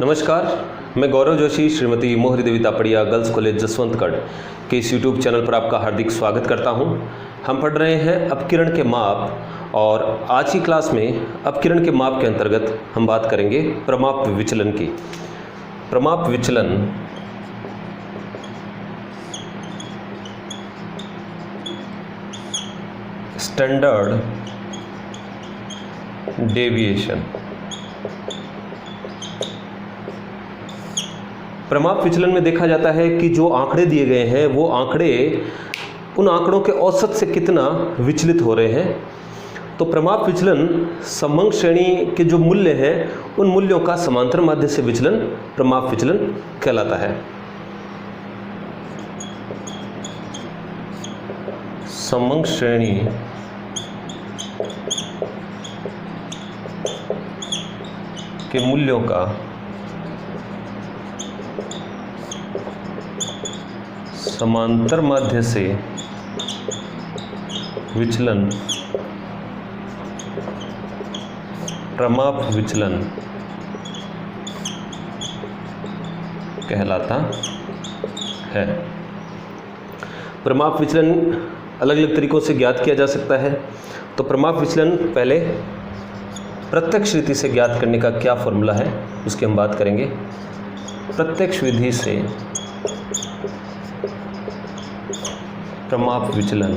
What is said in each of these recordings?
नमस्कार, मैं गौरव जोशी श्रीमती मोहरी देवी तापड़िया गर्ल्स कॉलेज जसवंतगढ़ के इस यूट्यूब चैनल पर आपका हार्दिक स्वागत करता हूं। हम पढ़ रहे हैं अपकिरण के माप और आज की क्लास में अपकिरण के माप के अंतर्गत हम बात करेंगे प्रमाप विचलन की। प्रमाप विचलन स्टैंडर्ड डेविएशन। प्रमाप विचलन में देखा जाता है कि जो आंकड़े दिए गए हैं वो आंकड़े उन आंकड़ों के औसत से कितना विचलित हो रहे हैं। तो प्रमाप विचलन समंग श्रेणी के जो मूल्य हैं उन मूल्यों का समांतर माध्य से विचलन प्रमाप विचलन कहलाता है। समंग श्रेणी के मूल्यों का समांतर माध्य से विचलन प्रमाप विचलन कहलाता है। प्रमाप विचलन अलग अलग तरीकों से ज्ञात किया जा सकता है। तो प्रमाप विचलन पहले प्रत्यक्ष रीति से ज्ञात करने का क्या फॉर्मूला है उसकी हम बात करेंगे। प्रत्यक्ष विधि से प्रमाप विचलन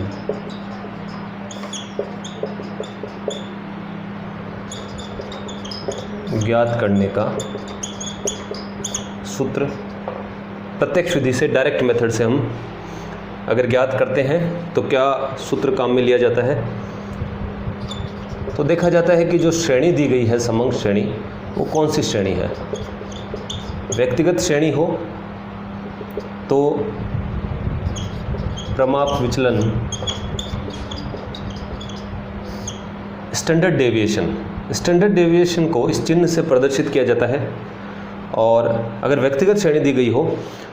ज्ञात करने का सूत्र, प्रत्यक्ष विधि से डायरेक्ट मेथड से हम अगर ज्ञात करते हैं तो क्या सूत्र काम में लिया जाता है। तो देखा जाता है कि जो श्रेणी दी गई है समंग श्रेणी वो कौन सी श्रेणी है। व्यक्तिगत श्रेणी हो तो प्रमाप विचलन स्टैंडर्ड डेविएशन को इस चिन्ह से प्रदर्शित किया जाता है। और अगर व्यक्तिगत श्रेणी दी गई हो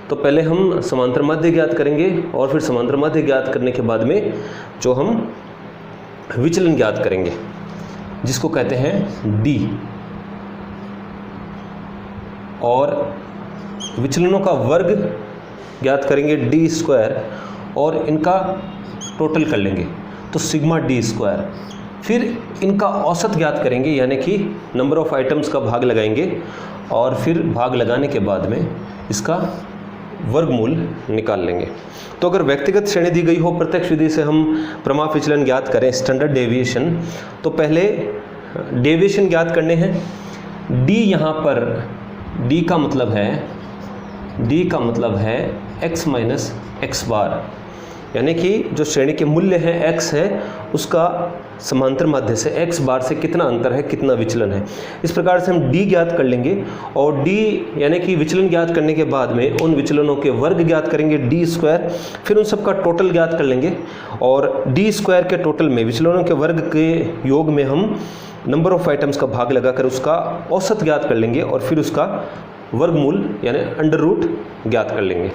तो पहले हम समांतर माध्य ज्ञात करेंगे और फिर समांतर माध्य ज्ञात करने के बाद में जो हम विचलन ज्ञात करेंगे जिसको कहते हैं डी। और विचलनों का वर्ग ज्ञात करेंगे डी स्क्वायर और इनका टोटल कर लेंगे तो सिग्मा डी स्क्वायर। फिर इनका औसत ज्ञात करेंगे यानी कि नंबर ऑफ आइटम्स का भाग लगाएंगे और फिर भाग लगाने के बाद में इसका वर्गमूल निकाल लेंगे। तो अगर व्यक्तिगत श्रेणी दी गई हो प्रत्यक्ष विधि से हम प्रमाप विचलन ज्ञात करें स्टैंडर्ड डेविएशन, तो पहले डेविएशन ज्ञात करने हैं। डी यहाँ पर डी का मतलब है x माइनस एक्स बार, यानी कि जो श्रेणी के मूल्य हैं x है उसका समांतर माध्य से x बार से कितना अंतर है, कितना विचलन है। इस प्रकार से हम d ज्ञात कर लेंगे और d यानी कि विचलन ज्ञात करने के बाद में उन विचलनों के वर्ग ज्ञात करेंगे d स्क्वायर। फिर उन सबका टोटल ज्ञात कर लेंगे और d स्क्वायर के टोटल में विचलनों के वर्ग के योग में हम नंबर ऑफ आइटम्स का भाग लगाकर उसका औसत ज्ञात कर लेंगे और फिर उसका वर्गमूल यानी अंडर रूट ज्ञात कर लेंगे।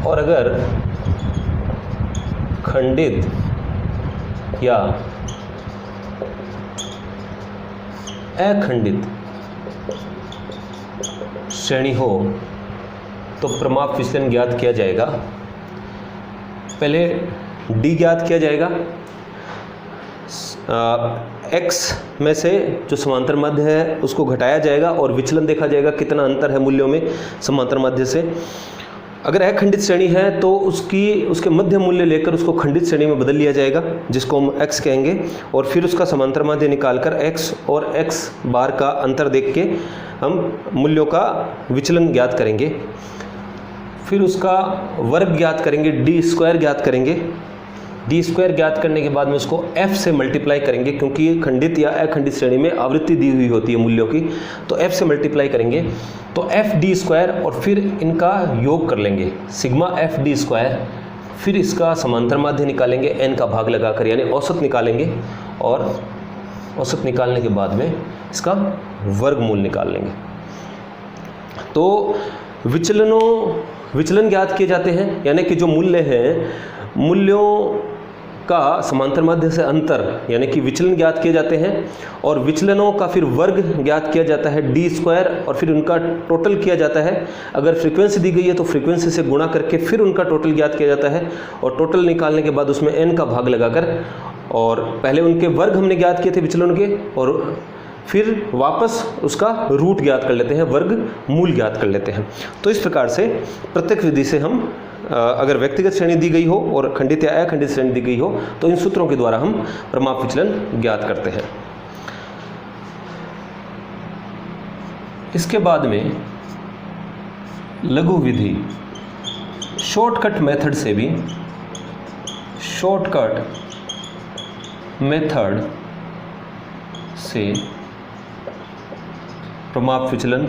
और अगर खंडित या अखंडित श्रेणी हो तो प्रमाप विचलन ज्ञात किया जाएगा। पहले डी ज्ञात किया जाएगा। x में से जो समांतर माध्य है उसको घटाया जाएगा और विचलन देखा जाएगा कितना अंतर है मूल्यों में समांतर माध्य से। अगर अखंडित श्रेणी है तो उसके मध्य मूल्य लेकर उसको खंडित श्रेणी में बदल लिया जाएगा जिसको हम x कहेंगे और फिर उसका समांतर माध्य निकालकर x और x बार का अंतर देख के हम मूल्यों का विचलन ज्ञात करेंगे। फिर उसका वर्ग ज्ञात करेंगे, डी स्क्वायर ज्ञात करेंगे। डी स्क्वायर ज्ञात करने के बाद में उसको f से मल्टीप्लाई करेंगे क्योंकि खंडित या अखंडित श्रेणी में आवृत्ति दी हुई होती है मूल्यों की, तो f से मल्टीप्लाई करेंगे तो एफ डी स्क्वायर और फिर इनका योग कर लेंगे सिग्मा एफ डी स्क्वायर। फिर इसका समांतर माध्य निकालेंगे n का भाग लगाकर यानी औसत निकालेंगे और औसत निकालने के बाद में इसका वर्गमूल निकाल लेंगे। तो विचलन ज्ञात किए जाते हैं यानी कि जो मूल्य हैं मूल्यों का समांतर माध्य से अंतर यानी कि विचलन ज्ञात किए जाते हैं और विचलनों का फिर वर्ग ज्ञात किया जाता है d² और फिर उनका टोटल किया जाता है। अगर फ्रीक्वेंसी दी गई है तो फ्रीक्वेंसी से गुणा करके फिर उनका टोटल ज्ञात किया जाता है और टोटल निकालने के बाद उसमें n का भाग लगाकर, और पहले उनके वर्ग हमने ज्ञात किए थे विचलन के, और फिर वापस उसका रूट ज्ञात कर लेते हैं, वर्ग मूल ज्ञात कर लेते हैं। तो इस प्रकार से प्रत्येक विधि से हम अगर व्यक्तिगत श्रेणी दी गई हो और खंडित या अखंडित श्रेणी दी गई हो तो इन सूत्रों के द्वारा हम प्रमाप विचलन ज्ञात करते हैं। इसके बाद में लघु विधि शॉर्टकट मेथड से भी, शॉर्टकट मेथड से प्रमाप विचलन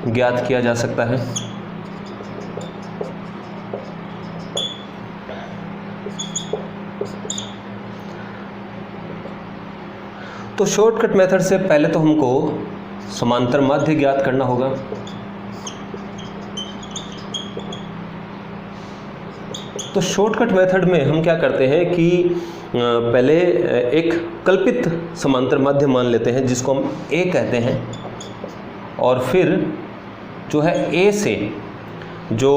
ज्ञात किया जा सकता है। तो शॉर्टकट मेथड से पहले तो हमको समांतर माध्य ज्ञात करना होगा। तो शॉर्टकट मेथड में हम क्या करते हैं कि पहले एक कल्पित समांतर माध्य मान लेते हैं जिसको हम A कहते हैं, और फिर जो है A से जो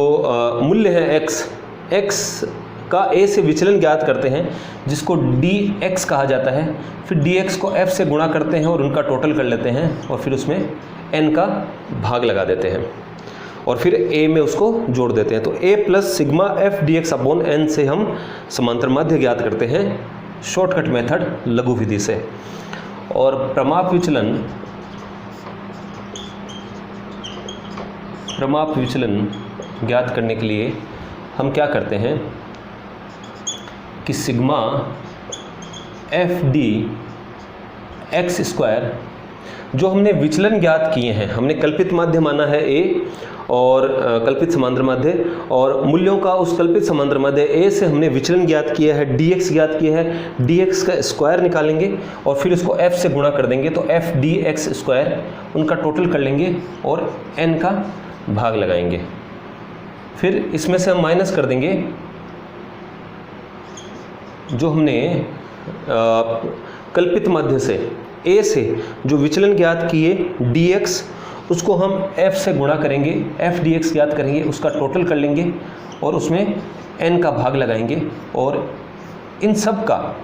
मूल्य है x का A से विचलन ज्ञात करते हैं जिसको dx कहा जाता है। फिर dx को f से गुणा करते हैं और उनका टोटल कर लेते हैं और फिर उसमें n का भाग लगा देते हैं और फिर a में उसको जोड़ देते हैं। तो a plus sigma f dx upon n से हम समांतर माध्य ज्ञात करते हैं शॉर्टकट मेथड लघु विधि से। और प्रमाप विचलन ज्ञात करने के लिए हम क्या करते हैं कि sigma F D x square, जो हमने विचलन ज्ञात किए हैं, हमने कल्पित माध्य माना है A और कल्पित समांतर माध्य, और मूल्यों का उस कल्पित समांतर माध्य A से हमने विचलन ज्ञात किया है, dx ज्ञात किया है, dx का स्क्वायर निकालेंगे और फिर इसको f से गुणा कर देंगे तो f dx स्क्वायर, उनका टोटल कर लेंगे और n का भाग लगाएंगे। फिर इसमें से हम माइनस कर देंगे जो हमने कल्पित माध्य से A से जो विचलन ज्ञात किए dx, उसको हम f से गुणा करेंगे, f dx ज्ञात करेंगे, उसका टोटल कर लेंगे और उसमें n का भाग लगाएंगे और इन सब का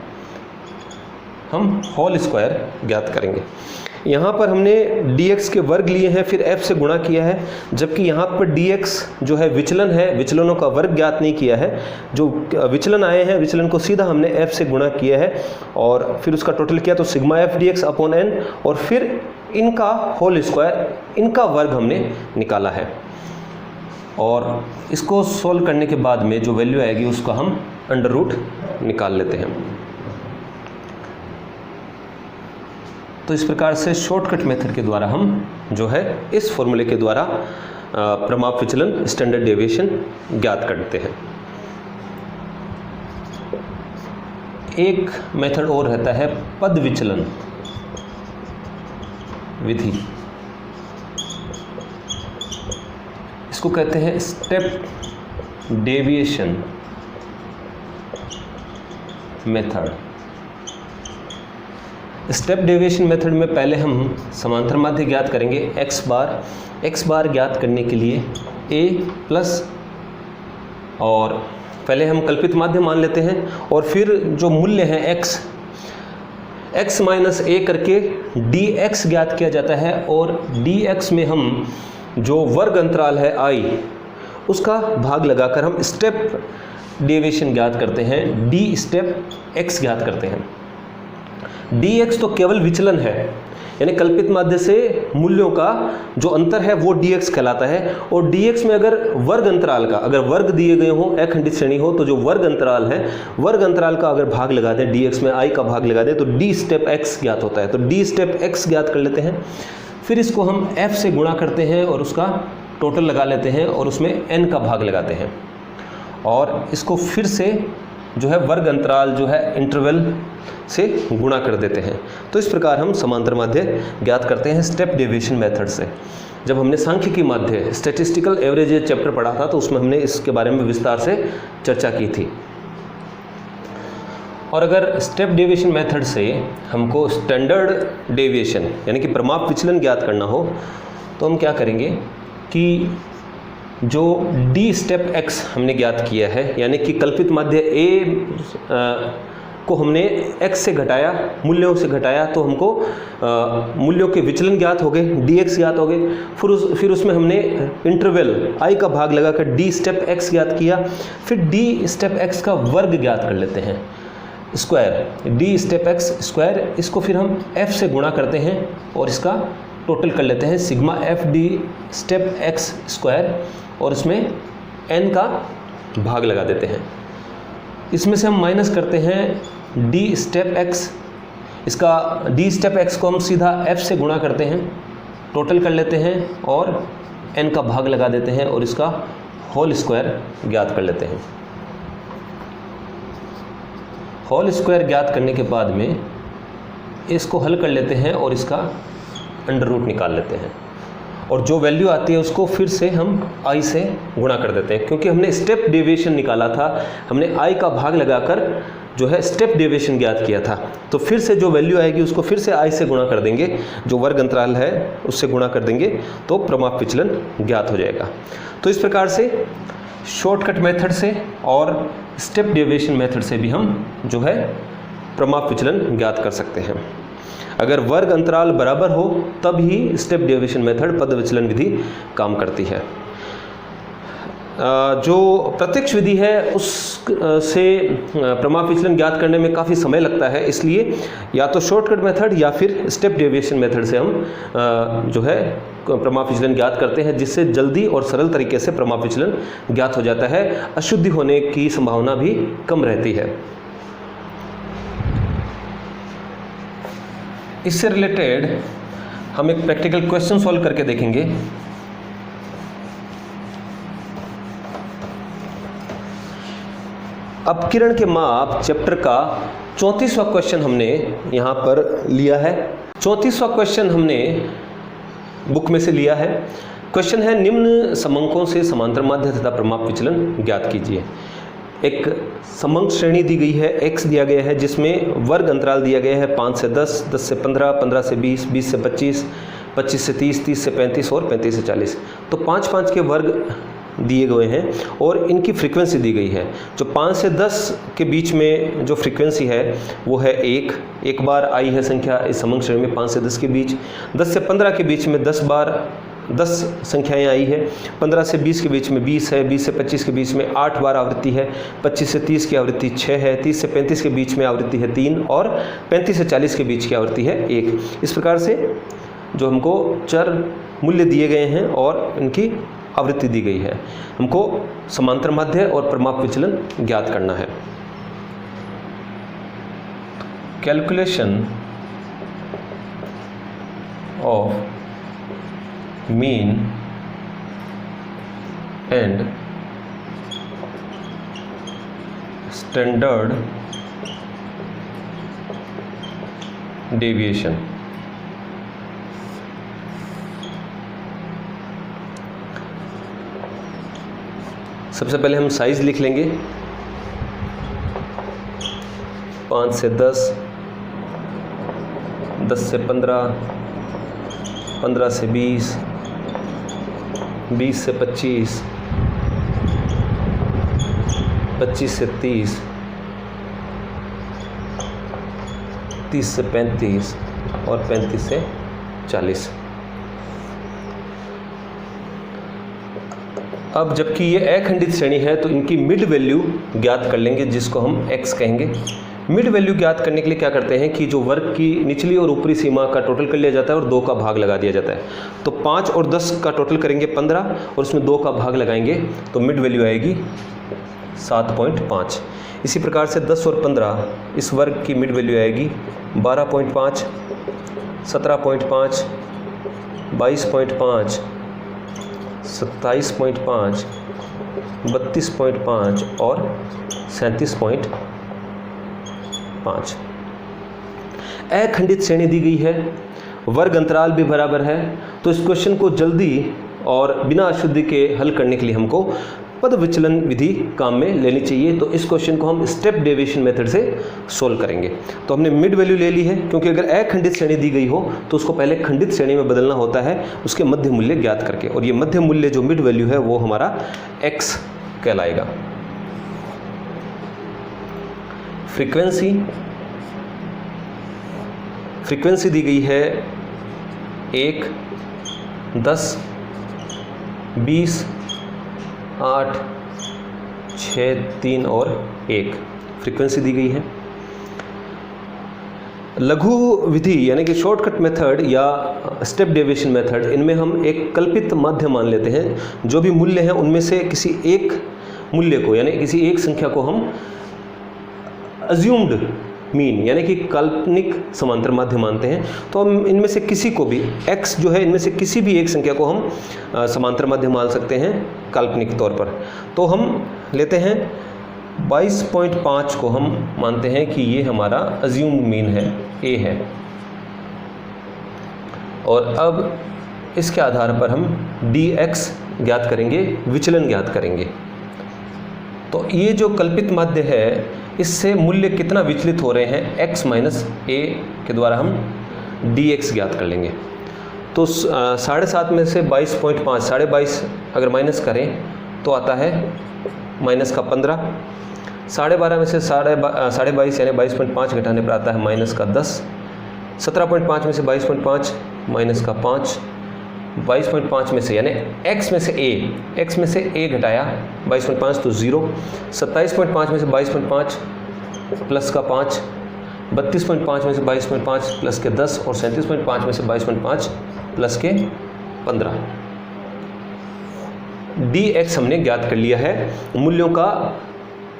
हम होल स्क्वायर ज्ञात करेंगे। यहाँ पर हमने dx के वर्ग लिए हैं, फिर f से गुणा किया है, जबकि यहाँ पर dx जो है विचलन है, विचलनों का वर्ग ज्ञात नहीं किया है। जो विचलन आए हैं, विचलन को सीधा हमने f से गुणा किया है और फिर उसका टोटल किया तो sigma f dx upon n, और फिर इनका होल स्क्वायर, इनका वर्ग हमने निकाला है। और इसको सोल्व करने के बाद में जो वैल्यू आएगी उसका हम अंडर रूट निकाल लेते हैं। तो इस प्रकार से शॉर्टकट मेथड के द्वारा हम जो है इस फॉर्मूले के द्वारा प्रमाप विचलन, स्टैंडर्ड डेविएशन ज्ञात करते हैं। एक मेथड और रहता है पद विचलन विधि, इसको कहते हैं step deviation method. Step deviation method में पहले हम समांतर माध्य ज्ञात करेंगे x बार ज्ञात करने के लिए a प्लस, और पहले हम कल्पित माध्य मान लेते हैं और फिर जो मूल्य है x माइनस a करके dx ज्ञात किया जाता है और dx में हम जो वर्ग अंतराल है i उसका भाग लगाकर हम स्टेप डेविएशन ज्ञात करते हैं, d स्टेप x ज्ञात करते हैं। dx तो केवल विचलन है, यानी कल्पित माध्य से मूल्यों का जो अंतर है वो dx कहलाता है। और dx में अगर वर्ग अंतराल का, अगर वर्ग दिए गए हो, अखंडित श्रेणी हो, तो जो वर्ग अंतराल है, वर्ग अंतराल का अगर भाग लगा दें, dx में i का भाग लगा दें तो d स्टेप x ज्ञात होता है। तो d स्टेप x ज्ञात कर लेते हैं, फिर इसको हम f से गुणा करते हैं और उसका टोटल लगा लेते हैं और उसमें n का भाग लगाते हैं और इसको फिर से जो है वर्ग अंतराल जो है इंटरवल से गुणा कर देते हैं। तो इस प्रकार हम समांतर माध्य ज्ञात करते हैं स्टेप डेविएशन मेथड से। जब हमने सांख्यिकी माध्य, स्टैटिस्टिकल एवरेज चैप्टर पढ़ा था तो उसमें हमने इसके बारे में विस्तार से चर्चा की थी। और अगर स्टेप डेविएशन मेथड से हमको स्टैंडर्ड डेविएशन यानी कि प्रमाप विचलन ज्ञात करना हो तो हम क्या करेंगे कि जो डी स्टेप एक्स हमने ज्ञात किया है, यानी कि कल्पित माध्य ए को हमने x से घटाया, मूल्यों से घटाया, तो हमको मूल्यों के विचलन ज्ञात हो गए, dx ज्ञात हो गए। फिर उसमें हमने इंटरवल i का भाग लगाकर d स्टेप x ज्ञात किया। फिर d स्टेप x का वर्ग ज्ञात कर लेते हैं, square, d step x square. इसको फिर हम f से गुणा करते हैं और इसका टोटल कर लेते हैं, sigma f d step x square, और उसमें n का भाग लगा देते हैं। इसमें से हम माइनस करते हैं d स्टेप x, इसका d स्टेप x को हम सीधा f से गुणा करते हैं, टोटल कर लेते हैं और n का भाग लगा देते हैं और इसका होल स्क्वायर ज्ञात कर लेते हैं। होल स्क्वायर ज्ञात करने के बाद में इसको हल कर लेते हैं और इसका अंडर रूट निकाल लेते हैं, और जो वैल्यू आती है उसको फिर से हम i से गुणा कर देते हैं। क्योंकि हमने स्टेप डेविएशन निकाला था, हमने i का भाग लगाकर जो है स्टेप डेविएशन ज्ञात किया था, तो फिर से जो वैल्यू आएगी उसको फिर से i से गुणा कर देंगे, जो वर्ग अंतराल है उससे गुणा कर देंगे, तो प्रमाप विचलन ज्ञात हो जाएगा। तो इस प्रकार से शॉर्टकट मेथड से और स्टेप डेविएशन मेथड से भी हम जो है प्रमाप विचलन ज्ञात कर सकते हैं। अगर वर्ग अंतराल बराबर हो तब ही स्टेप डेविएशन मेथड पद विचलन विधि काम करती है। जो प्रत्यक्ष विधि है उस से प्रमाप विचलन ज्ञात करने में काफ़ी समय लगता है, इसलिए या तो शॉर्टकट मेथड या फिर स्टेप डेविएशन मेथड से हम जो है प्रमाप विचलन ज्ञात करते हैं, जिससे जल्दी और सरल तरीके से प्रमाप विचलन ज्ञात हो जाता है, अशुद्धि होने की संभावना भी कम रहती है। इससे रिलेटेड हम एक प्रैक्टिकल क्वेश्चन सॉल्व करके देखेंगे। अपकिरण के माप चैप्टर का 34वां क्वेश्चन हमने यहाँ पर लिया है। 34वां क्वेश्चन हमने बुक में से लिया है। क्वेश्चन है, निम्न समंकों से समांतर माध्य तथा प्रमाप विचलन ज्ञात कीजिए। एक समंक श्रेणी दी गई है, x दिया गया है, जिसमें वर्ग अंतराल दिया गया है 5 से 10, 10 से 15, 15 से 20, 20 से 25, 25 से 30, 30 से 35 और 35 से 40। तो 5-5 के वर्ग दिए गए हैं और इनकी फ्रीक्वेंसी दी गई है। जो 5 से 10 के बीच में जो फ्रीक्वेंसी है वो है 1 बार आई है संख्या इस समंक श्रेणी में 5 से 10 के बीच। 10 से 15 के बीच में 10 बार 10 संख्याएं आई है। 15 से 20 के बीच में 20 है। 20 से 25 के बीच में 8 बार आवृत्ति है। 25 से 30 की आवृत्ति 6 है। 30 से 35 के बीच में आवृत्ति है 3 और 35 से 40 के बीच की आवृत्ति है 1। इस प्रकार से जो हमको चर मूल्य दिए गए हैं और इनकी आवृत्ति दी गई है, हमको समांतर माध्य और प्रमाप विचलन ज्ञात करना है। Calculation of mean and standard deviation. सबसे पहले हम साइज लिख लेंगे। 5 से 10, 10 से 15, 15 से 20, 20 से 25, 25 से 30, 30 से 35 और 35 से 40। अब जबकि ये अखंडित श्रेणी है तो इनकी मिड वैल्यू ज्ञात कर लेंगे, जिसको हम x कहेंगे। मिड वैल्यू ज्ञात करने के लिए क्या करते हैं कि जो वर्ग की निचली और ऊपरी सीमा का टोटल कर लिया जाता है और 2 का भाग लगा दिया जाता है। तो 5 और 10 का टोटल करेंगे 15 और उसमें 2 का भाग लगाएंगे तो मिड वैल्यू आएगी 7.5। इसी प्रकार से 10 और 15 इस वर्ग की मिड वैल्यू आएगी 12.5, 17.5, 22.5, 27.5, 32.5 और 37.5। अखंडित श्रेणी दी गई है, वर्ग अंतराल भी बराबर है, तो इस क्वेश्चन को जल्दी और बिना अशुद्धि के हल करने के लिए हमको पद विचलन विधि काम में लेनी चाहिए। तो इस क्वेश्चन को हम स्टेप डेविएशन मेथड से सोल्व करेंगे। तो हमने मिड वैल्यू ले ली है, क्योंकि अगर अखंडित श्रेणी दी गई हो तो उसको पहले खंडित श्रेणी में बदलना होता है उसके मध्य मूल्य ज्ञात करके, और ये मध्य मूल्य जो मिड वैल्यू है वो हमारा x कहलाएगा। फ्रीक्वेंसी दी गई है 1, 10, 20, 8, 6, 3 और 1 फ्रीक्वेंसी दी गई है। लघु विधि यानी कि शॉर्टकट मेथड या स्टेप डेविएशन मेथड, इनमें हम एक कल्पित माध्य मान लेते हैं। जो भी मूल्य हैं उनमें से किसी एक मूल्य को यानी किसी एक संख्या को हम अज्यूम्ड मीन यानी कि काल्पनिक समांतर माध्य मानते हैं। तो हम इनमें से किसी को भी x जो है, इनमें से किसी भी एक संख्या को हम समांतर माध्य मान सकते हैं काल्पनिक तौर पर। तो हम लेते हैं 22.5 को हम मानते हैं कि ये हमारा अज्यूम्ड मीन है, a है। और अब इसके आधार पर हम dx ज्ञात करेंगे, विचलन ज्ञात करेंगे। तो ये जो कल्पित माध्य है इससे मूल्य कितना विचलित हो रहे हैं x माइनस a के द्वारा हम dx ज्ञात कर लेंगे। तो 7.5 में से 22.5, 22.5 अगर माइनस करें तो आता है माइनस का 15। 12.5 में से 22.5 यानी 22.5 घटाने पर आता है माइनस का 10। 17.5 में से 22.5 माइनस का 5। 22.5 में से यानी x में से a घटाया 22.5 तो 0। 27.5 में से 22.5 प्लस का 5। 32.5 में से 22.5 प्लस के 10 और 37.5 में से 22.5 प्लस के 15। dx हमने ज्ञात कर लिया है। मूल्यों का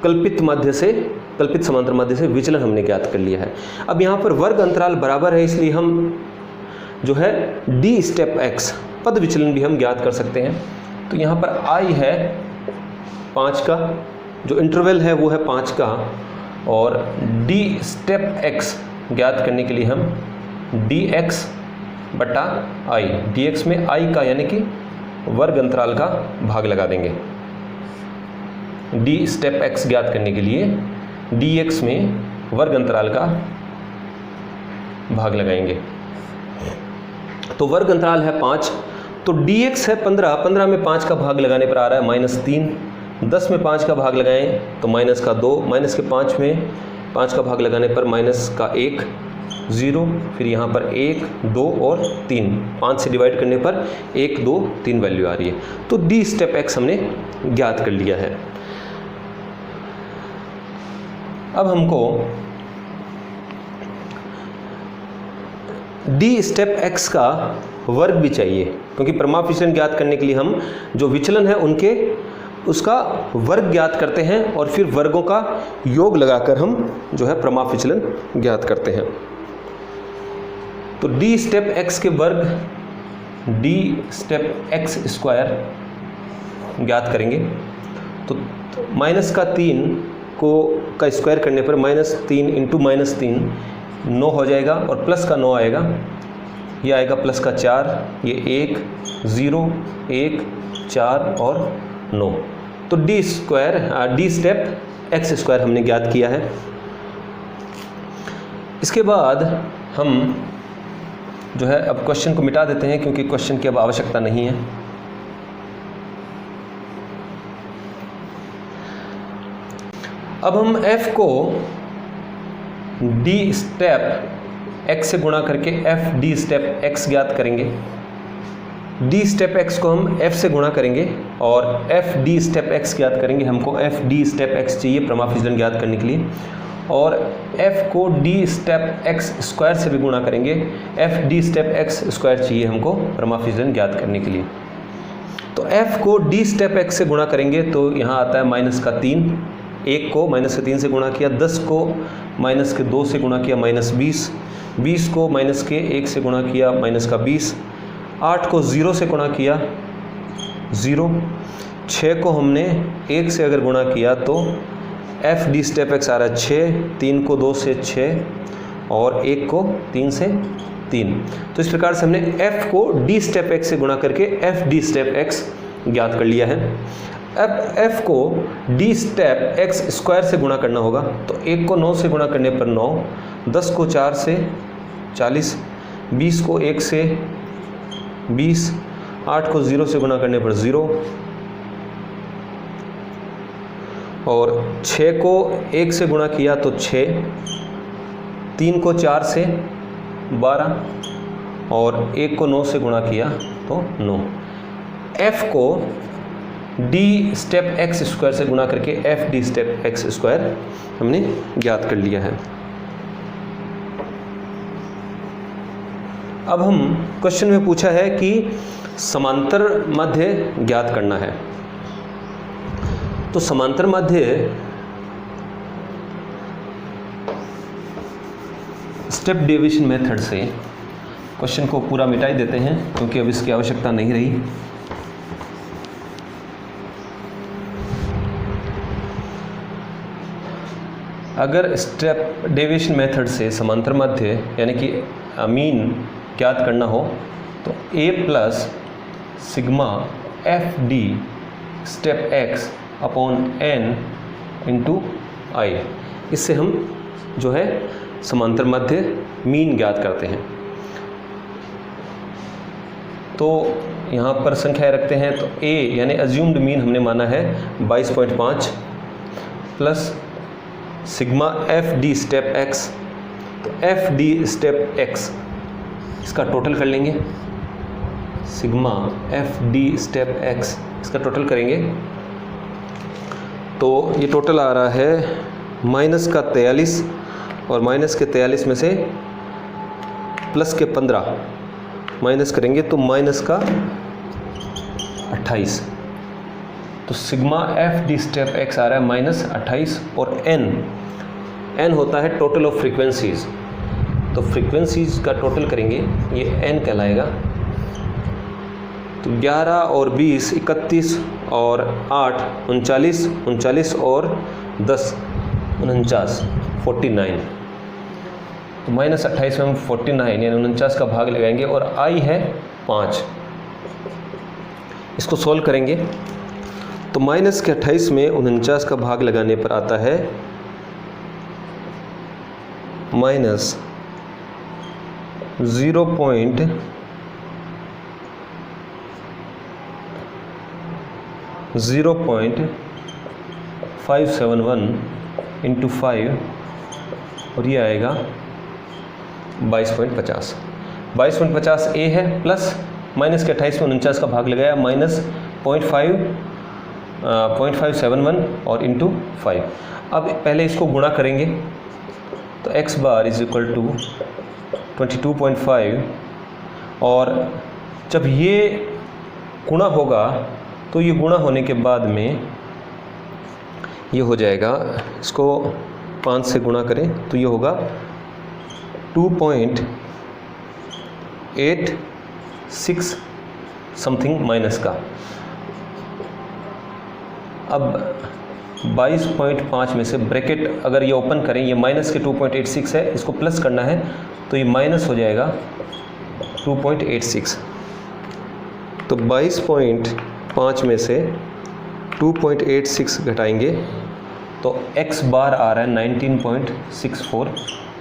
कल्पित समांतर माध्य से विचलन हमने ज्ञात कर लिया है। अब यहाँ पर वर्ग अंतराल बराबर है, इसलिए हम जो है d स्टेप x पद विचलन भी हम ज्ञात कर सकते हैं। तो यहाँ पर i है 5 का, जो इंटरवल है वो है 5 का, और d स्टेप x ज्ञात करने के लिए हम dx बटा i, dx में i का यानी कि वर्ग अंतराल का भाग लगा देंगे। d स्टेप x ज्ञात करने के लिए dx में वर्ग अंतराल का भाग लगाएंगे। तो वर्ग अंतराल है 5, तो dx है 15, 15 में 5 का भाग लगाने पर आ रहा है -3। 10 में 5 का भाग लगाएं तो माइनस का 2, माइनस के 5 में 5 का भाग लगाने पर माइनस का 1, 0, फिर यहाँ पर 1, 2 और 3, 5 से डिवाइड करने पर 1, 2, 3 वैल्यू आ रही है। तो d स्टेप x हमने ज्ञात कर लिया है। अब हमको d स्टेप x का वर्ग भी चाहिए, क्योंकि प्रमाप विचलन ज्ञात करने के लिए हम जो विचलन है उसका वर्ग ज्ञात करते हैं और फिर वर्गों का योग लगाकर हम जो है प्रमाप विचलन ज्ञात करते हैं। तो d स्टेप x के वर्ग d स्टेप x स्क्वायर ज्ञात करेंगे। तो माइनस का 3 का स्क्वायर करने पर -3 इंटू -3 9 हो जाएगा, और प्लस का 9 आएगा, ये आएगा प्लस का 4, ये 1, 0, 1, 4 और 9। तो d स्टेप x स्क्वायर हमने ज्ञात किया है। इसके बाद हम जो है अब क्वेश्चन को मिटा देते हैं, क्योंकि क्वेश्चन की अब आवश्यकता नहीं है। अब हम f को d स्टेप x से गुणा करके f d स्टेप x ज्ञात करेंगे। d स्टेप x को हम f से गुणा करेंगे और f d स्टेप x ज्ञात करेंगे। हमको f d स्टेप x चाहिए प्रमाप विचलन ज्ञात करने के लिए, और f को d स्टेप x स्क्वायर से भी गुणा करेंगे। f d step x square चाहिए हमको प्रमाप विचलन ज्ञात करने के लिए। तो f को d स्टेप x से गुणा करेंगे तो यहाँ आता है माइनस का 3, 1 को माइनस के 3 से गुणा किया, 10 को माइनस के 2 से गुणा किया -20, 20 को माइनस के 1 से गुणा किया माइनस का 20, 8 को 0 से गुणा किया 0, 6 को हमने 1 से अगर गुणा किया तो f d स्टेप x आ रहा है 6, 3 को 2 से 6 और 1 को 3 से 3। तो इस प्रकार से हमने f को d स्टेप x से गुणा करके f d स्टेप x ज्ञात कर लिया है। अब f को d स्टेप x स्क्वायर से गुणा करना होगा। तो 1 को 9 से गुणा करने पर 9, 10 को 4 से 40, 20 को 1 से 20, 8 को 0 से गुणा करने पर 0, और 6 को 1 से गुणा किया तो 6, 3 को 4 से 12, और 1 को 9 से गुणा किया तो 9। f को d स्टेप x स्क्वायर से गुणा करके f d step x square हमने ज्ञात कर लिया है। अब हम क्वेश्चन में पूछा है कि समांतर माध्य ज्ञात करना है। तो समांतर माध्य स्टेप डेविएशन मेथड से क्वेश्चन को पूरा मिटा ही देते हैं, क्योंकि अब इसकी आवश्यकता नहीं रही। अगर स्टेप डेविएशन मेथड से समांतर माध्य यानी कि मीन ज्ञात करना हो तो a plus sigma F D step x upon n into I, इससे हम जो है समांतर माध्य मीन ज्ञात करते हैं। तो यहाँ पर संख्याएं रखते हैं। तो a यानी अज्यूम्ड मीन हमने माना है 22.5 plus sigma F D step x, तो एफ डी स्टेप x इसका टोटल कर लेंगे। Sigma F D step x इसका टोटल करेंगे तो ये टोटल आ रहा है माइनस का 43, और माइनस के 43 में से प्लस के 15 माइनस करेंगे तो माइनस का 28। तो sigma F D step x आ रहा है माइनस 28, और n होता है टोटल ऑफ फ्रीक्वेंसीज। तो फ्रीक्वेंसीज का टोटल करेंगे, ये n कहलाएगा। तो 11 और 20 31, और 8 39, 39 और 10 49, 49। तो माइनस 28 में हम 49 यानी 49 का भाग लगाएंगे, और i है 5। इसको सोल्व करेंगे तो माइनस के 28 में 49 का भाग लगाने पर आता है माइनस 0.571 इंटू 5, और ये आएगा 22.50। 22.50 a है, प्लस माइनस के 28 में 49 का भाग लगाया माइनस 0.571 और इंटू 5। अब पहले इसको गुणा करेंगे तो x bar is equal to 22.5, और जब ये गुणा होगा तो ये गुणा होने के बाद में ये हो जाएगा, इसको 5 से गुणा करें तो ये होगा 2.86 समथिंग माइनस का। अब 22.5 में से ब्रैकेट अगर ये ओपन करें, ये माइनस के 2.86 है, इसको प्लस करना है तो ये माइनस हो जाएगा 2.86। तो 22.5 में से 2.86 घटाएंगे तो x बार आ रहा है 19.64,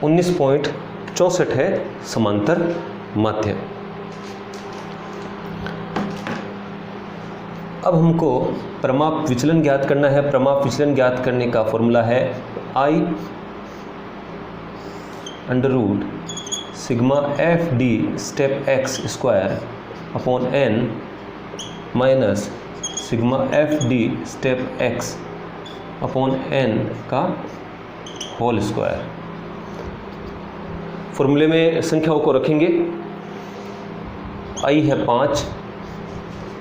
19.64 है समांतर माध्य। अब हमको प्रमाप विचलन ज्ञात करना है। प्रमाप विचलन ज्ञात करने का फॉर्मूला है I under root sigma F D step x square upon n minus sigma F D step x upon n का होल स्क्वायर। फॉर्मूले में संख्याओं को रखेंगे। I है 5,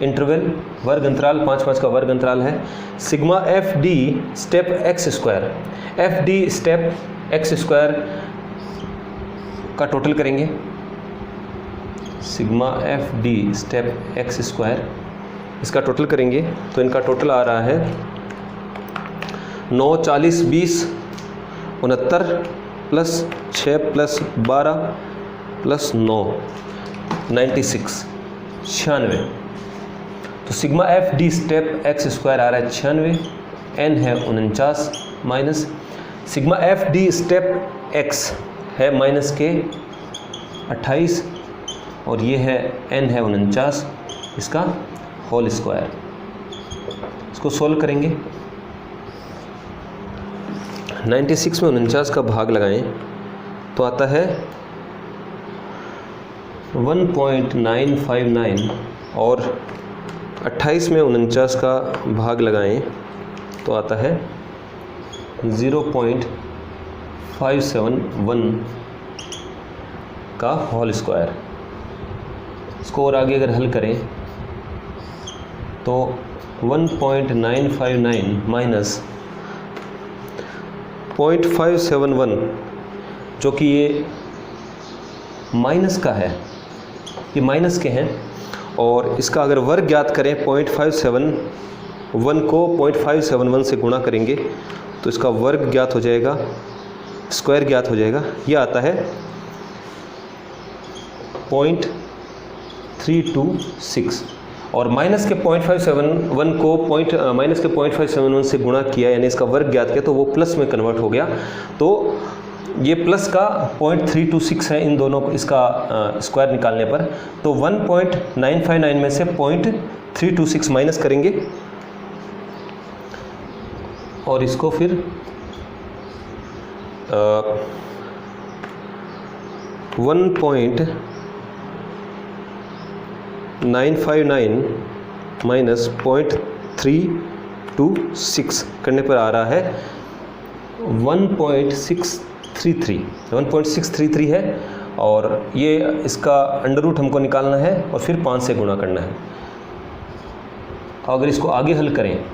इंटरवल वर्ग अंतराल 5-5 का वर्ग अंतराल है। Sigma F D step x square, F D step x square का टोटल करेंगे। Sigma F D step x square इसका टोटल करेंगे तो इनका टोटल आ रहा है 9 40 20 69 प्लस 6 प्लस 12 प्लस 9 96 96। तो sigma F D step X square आ रहा है 96, एन है 49 minus sigma F D step X है माइनस के 28 और ये है एन है 49, इसका होल स्क्वायर। इसको सोल्व करेंगे। 96 में 49 का भाग लगाएं तो आता है 1.959 और 28 में 49 का भाग लगाएं तो आता है 0.571 का होल स्क्वायर। इसको और आगे अगर हल करें तो 1.959 माइनस 0.571 जो कि ये माइनस का है, ये माइनस के हैं, और इसका अगर वर्ग ज्ञात करें 0.571 को 0.571 से गुणा करेंगे तो इसका वर्ग ज्ञात हो जाएगा, स्क्वायर ज्ञात हो जाएगा। यह आता है 0.326 और माइनस के 0.571 को माइनस के 0.571 से गुणा किया यानी इसका वर्ग ज्ञात किया तो वो प्लस में कन्वर्ट हो गया। तो ये प्लस का 0.326 है इन दोनों को, इसका स्क्वायर निकालने पर। तो 1.959 में से 0.326 माइनस करेंगे और इसको फिर 1.959 माइनस 0.326 करने पर आ रहा है 1.633 है और ये इसका अंडर रूट हमको निकालना है और फिर 5 से गुणा करना है। अगर इसको आगे हल करें,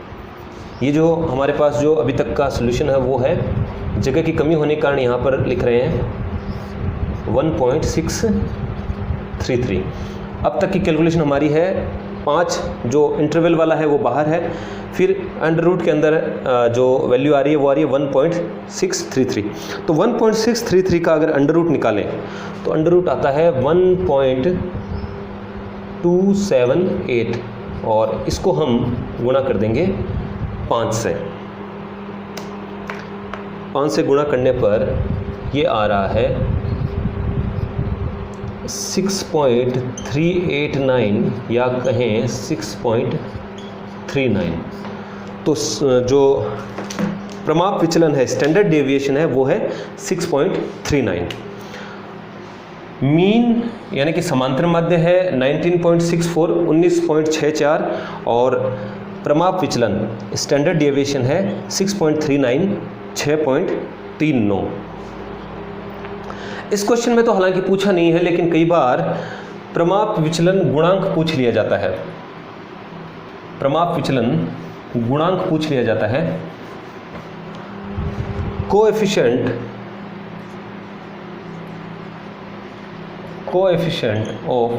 ये जो हमारे पास जो अभी तक का सॉल्यूशन है वो है, जगह की कमी होने के कारण यहाँ पर लिख रहे हैं 1.633। अब तक की कैलकुलेशन हमारी है 5 जो इंटरवल वाला है वो बाहर है, फिर अंडर रूट के अंदर जो वैल्यू आ रही है वो आ रही है 1.633। तो 1.633 का अगर अंडर रूट निकालें तो अंडर रूट आता है 1.278 और इसको हम गुणा कर देंगे 5 से। 5 से गुणा करने पर ये आ रहा है 6.389 या कहें 6.39। तो जो प्रमाप विचलन है, स्टैंडर्ड डेविएशन है, वो है 6.39। मीन यानी कि समांतर माध्य है 19.64 19.64 और प्रमाप विचलन स्टैंडर्ड डेविएशन है 6.39 6.39। इस क्वेश्चन में तो हालांकि पूछा नहीं है, लेकिन कई बार प्रमाप विचलन गुणांक पूछ लिया जाता है। प्रमाप विचलन गुणांक पूछ लिया जाता है। Coefficient of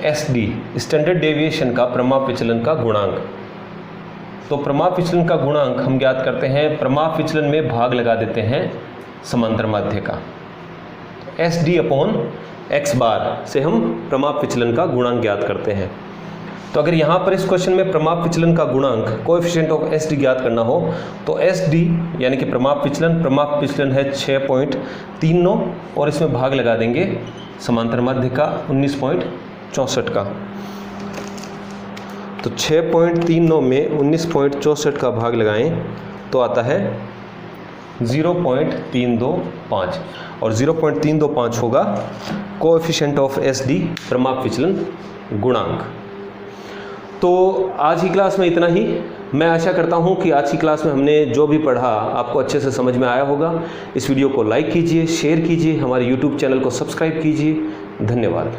SD standard deviation का प्रमाप विचलन का गुणांक। तो प्रमाप विचलन का गुणांक हम ज्ञात करते हैं, प्रमाप विचलन में भाग लगा देते हैं समांतर माध्य का। एस डी अपॉन एक्स बार से हम प्रमाप विचलन का गुणांक ज्ञात करते हैं। तो अगर यहाँ पर इस क्वेश्चन में प्रमाप विचलन का गुणांक कोएफिशिएंट ऑफ एस डी ज्ञात करना हो तो एस डी यानी कि प्रमाप विचलन है 6.39 और इसमें भाग लगा देंगे समांतर माध्य का 19.64 का। तो 6.39 में 19.64 का भाग लगाएं तो आता है 0.325 और 0.325 होगा कोएफिशिएंट ऑफ एस डी प्रमाप विचलन गुणांक। तो आज की क्लास में इतना ही। मैं आशा करता हूं कि आज की क्लास में हमने जो भी पढ़ा आपको अच्छे से समझ में आया होगा। इस वीडियो को लाइक कीजिए, शेयर कीजिए, हमारे YouTube चैनल को सब्सक्राइब कीजिए। धन्यवाद।